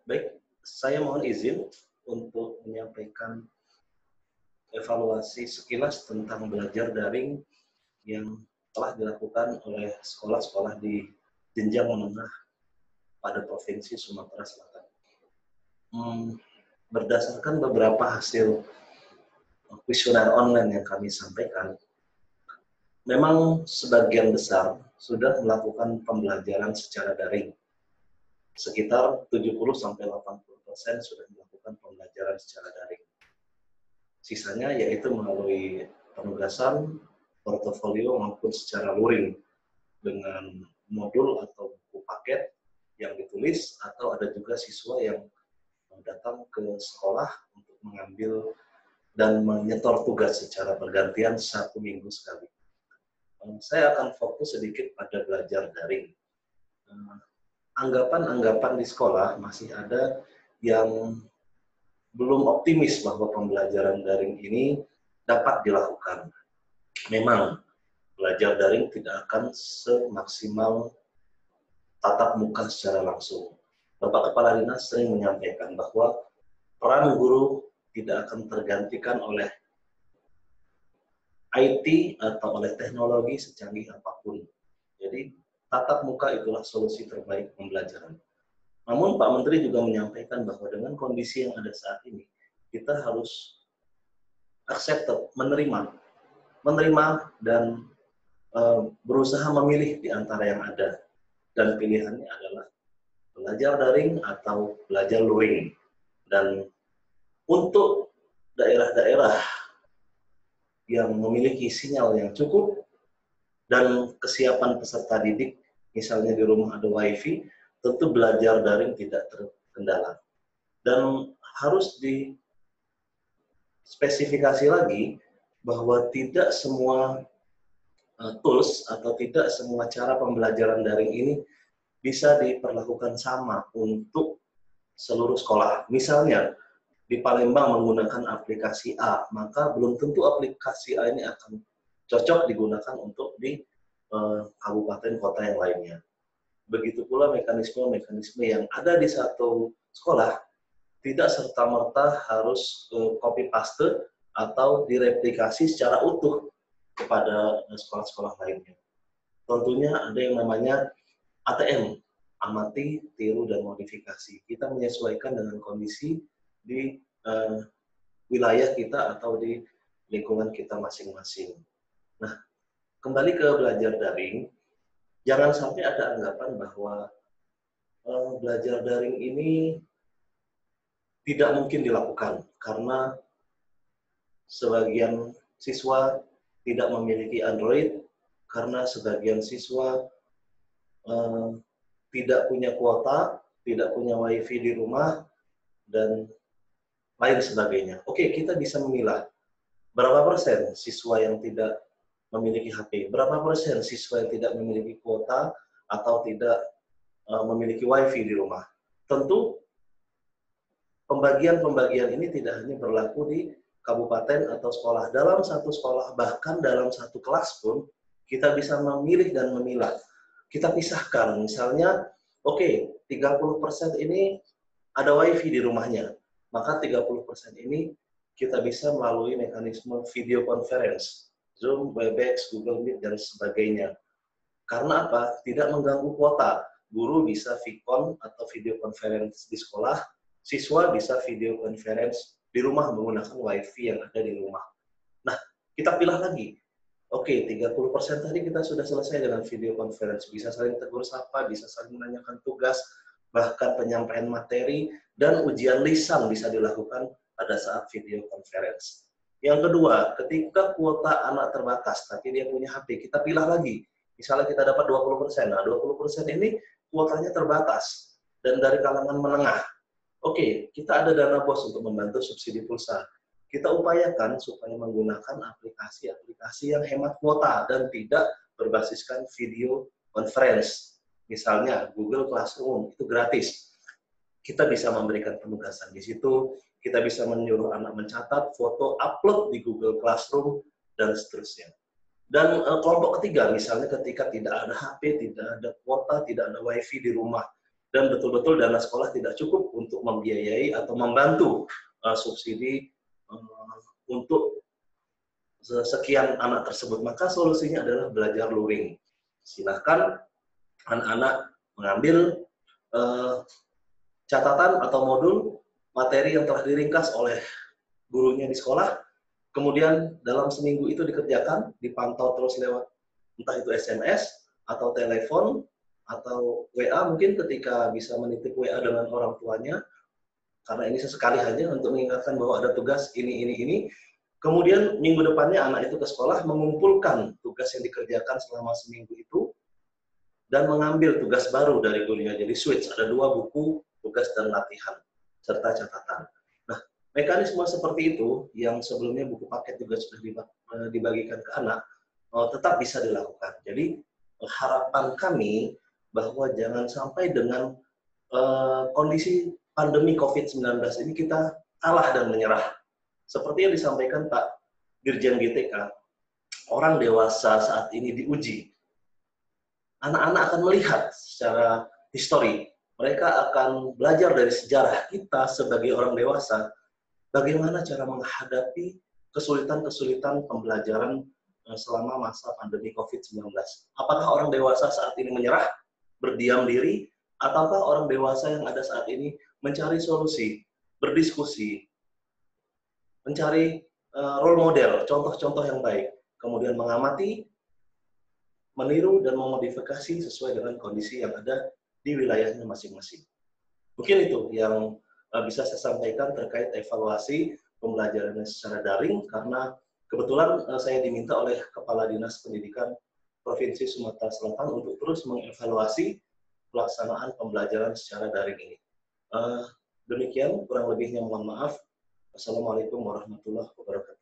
Baik, saya mohon izin untuk menyampaikan evaluasi sekilas tentang belajar daring yang telah dilakukan oleh sekolah-sekolah di jenjang menengah pada Provinsi Sumatera Selatan. Hmm, Berdasarkan beberapa hasil kuesioner online yang kami sampaikan, memang sebagian besar sudah melakukan pembelajaran secara daring. Sekitar 70-80% sudah melakukan pembelajaran secara daring. Sisanya yaitu melalui penugasan, portofolio maupun secara luring dengan modul atau buku paket yang ditulis, atau ada juga siswa yang datang ke sekolah untuk mengambil dan menyetor tugas secara bergantian 1 minggu sekali. Saya akan fokus sedikit pada belajar daring. Anggapan-anggapan di sekolah masih ada yang belum optimis bahwa pembelajaran daring ini dapat dilakukan. Memang belajar daring tidak akan semaksimal tatap muka secara langsung. Bapak Kepala Dinas sering menyampaikan bahwa peran guru tidak akan tergantikan oleh IT atau oleh teknologi secanggih apapun. Jadi, tatap muka itulah solusi terbaik pembelajaran. Namun Pak Menteri juga menyampaikan bahwa dengan kondisi yang ada saat ini, kita harus accepted, menerima dan berusaha memilih di antara yang ada. Dan pilihannya adalah belajar daring atau belajar luring. Dan untuk daerah-daerah yang memiliki sinyal yang cukup dan kesiapan peserta didik, misalnya di rumah ada WiFi, tentu belajar daring tidak terkendala. Dan harus dispesifikasi lagi bahwa tidak semua tools atau tidak semua cara pembelajaran daring ini bisa diperlakukan sama untuk seluruh sekolah. Misalnya, di Palembang menggunakan aplikasi A, maka belum tentu aplikasi A ini akan cocok digunakan untuk di kabupaten kota yang lainnya. Begitu pula mekanisme-mekanisme yang ada di satu sekolah tidak serta-merta harus copy paste atau direplikasi secara utuh kepada sekolah-sekolah lainnya. Tentunya ada yang namanya ATM, amati, tiru, dan modifikasi. Kita menyesuaikan dengan kondisi di wilayah kita atau di lingkungan kita masing-masing. Nah, kembali ke belajar daring, jangan sampai ada anggapan bahwa belajar daring ini tidak mungkin dilakukan karena sebagian siswa tidak memiliki Android, karena sebagian siswa tidak punya kuota, tidak punya WiFi di rumah, dan lain sebagainya. Oke, kita bisa memilah berapa persen siswa yang tidak memiliki HP, berapa persen siswa yang tidak memiliki kuota atau tidak memiliki WiFi di rumah. Tentu pembagian-pembagian ini tidak hanya berlaku di kabupaten atau sekolah. Dalam satu sekolah, bahkan dalam satu kelas pun, kita bisa memilih dan memilah. Kita pisahkan, misalnya, oke, 30% ini ada WiFi di rumahnya, maka 30% ini kita bisa melalui mekanisme video conference, Zoom, Webex, Google Meet, dan sebagainya. Karena apa? Tidak mengganggu kuota. Guru bisa VCon atau video conference di sekolah, siswa bisa video conference di rumah menggunakan WiFi yang ada di rumah. Nah, kita pilih lagi. Oke, 30% tadi kita sudah selesai dengan video conference. Bisa saling tegur sapa, bisa saling menanyakan tugas, bahkan penyampaian materi, dan ujian lisan bisa dilakukan pada saat video conference. Yang kedua, ketika kuota anak terbatas, tapi dia punya HP, kita pilih lagi. Misalnya kita dapat 20%. Nah, 20% ini kuotanya terbatas dan dari kalangan menengah. Oke, kita ada dana BOS untuk membantu subsidi pulsa. Kita upayakan supaya menggunakan aplikasi-aplikasi yang hemat kuota dan tidak berbasiskan video conference. Misalnya Google Classroom, itu gratis. Kita bisa memberikan penugasan di situ, kita bisa menyuruh anak mencatat, foto, upload di Google Classroom, dan seterusnya. Dan kelompok ketiga, misalnya ketika tidak ada HP, tidak ada kuota, tidak ada WiFi di rumah, dan betul-betul dana sekolah tidak cukup untuk membiayai atau membantu subsidi untuk sekian anak tersebut, maka solusinya adalah belajar luring. Silahkan anak-anak mengambil catatan atau modul materi yang telah diringkas oleh gurunya di sekolah, kemudian dalam seminggu itu dikerjakan, dipantau terus lewat entah itu SMS atau telepon atau WA, mungkin ketika bisa menitip WA dengan orang tuanya, karena ini sesekali hanya untuk mengingatkan bahwa ada tugas ini. Kemudian minggu depannya anak itu ke sekolah mengumpulkan tugas yang dikerjakan selama seminggu itu dan mengambil tugas baru dari gurunya. Jadi switch, ada 2 buku tugas dan latihan serta catatan. Nah, mekanisme seperti itu yang sebelumnya buku paket juga sudah dibagikan ke anak, tetap bisa dilakukan. Jadi harapan kami bahwa jangan sampai dengan kondisi pandemi COVID-19 ini kita kalah dan menyerah. Seperti yang disampaikan Pak Dirjen GTK, orang dewasa saat ini diuji. Anak-anak akan melihat secara histori, mereka akan belajar dari sejarah kita sebagai orang dewasa, bagaimana cara menghadapi kesulitan-kesulitan pembelajaran selama masa pandemi COVID-19. Apakah orang dewasa saat ini menyerah, berdiam diri, ataukah orang dewasa yang ada saat ini mencari solusi, berdiskusi, mencari role model, contoh-contoh yang baik, kemudian mengamati, meniru, dan memodifikasi sesuai dengan kondisi yang ada di wilayahnya masing-masing. Mungkin itu yang bisa saya sampaikan terkait evaluasi pembelajaran secara daring, karena kebetulan saya diminta oleh Kepala Dinas Pendidikan Provinsi Sumatera Selatan untuk terus mengevaluasi pelaksanaan pembelajaran secara daring ini. Demikian, kurang lebihnya mohon maaf. Assalamualaikum warahmatullahi wabarakatuh.